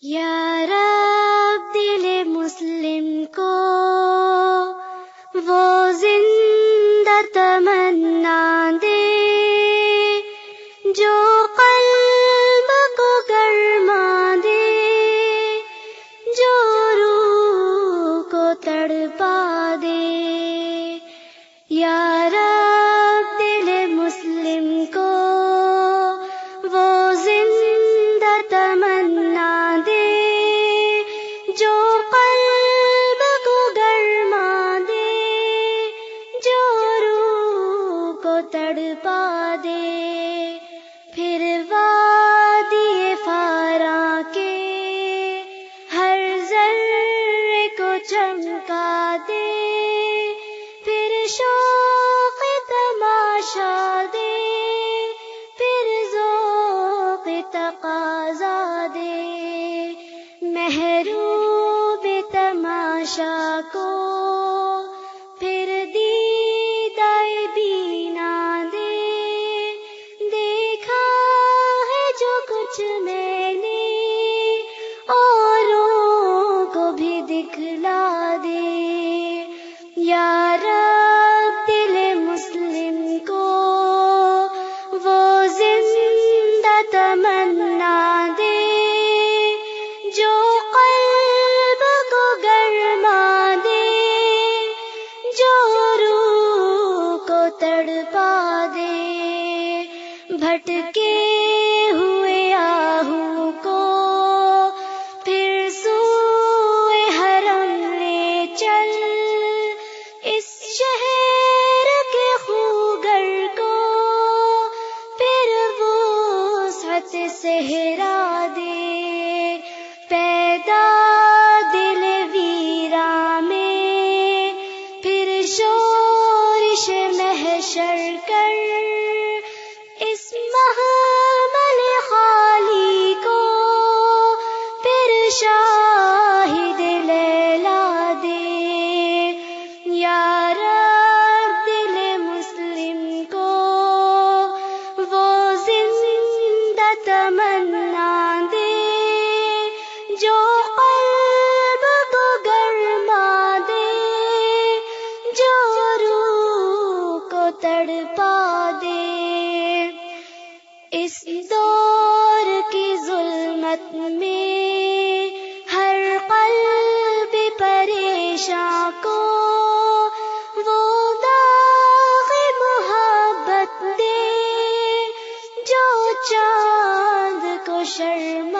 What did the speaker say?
یا رب دل مسلم کو وہ زندہ تمنا دے جو قلب کو گرما دے، جو روح کو تڑپا دے۔ یا رب دل مسلم کو وہ زندہ تمنا دے جو قلب کو گرما دے، جو روح کو تڑپا دے۔ پھر وادی فاراں کے ہر ذرے کو چمکا دے، پھر شوق تماشا دے، پھر ذوق تقاضا دے۔ محروب تماشا کو پھر دیدۂ بینا دے، دیکھا ہے جو کچھ میں نے اوروں کو بھی دکھلا دے۔ یا رب دل مسلم کو وہ زندہ تمنا دے جو قلب کو گرما دے، جو روح کو تڑپا دے۔ بھٹکے ہوئے آہو کو پھر سوئے حرم لے چل، اس شہر کے خوگر کو پھر وسعت صحرا دے۔ پیدا دل ویراں میں پھر شورش محشر کر، اس محمل خالی کو پھر شاہد لیلا دے۔ یا رب دل مسلم کو وہ زندہ تمنا دے جو قلب کو گرما دے، جو روح کو تڑپا دے۔ اس دور کی ظلمت میں ہر قلب پریشاں کو وہ داغ محبت دے، جو چاند کو شرما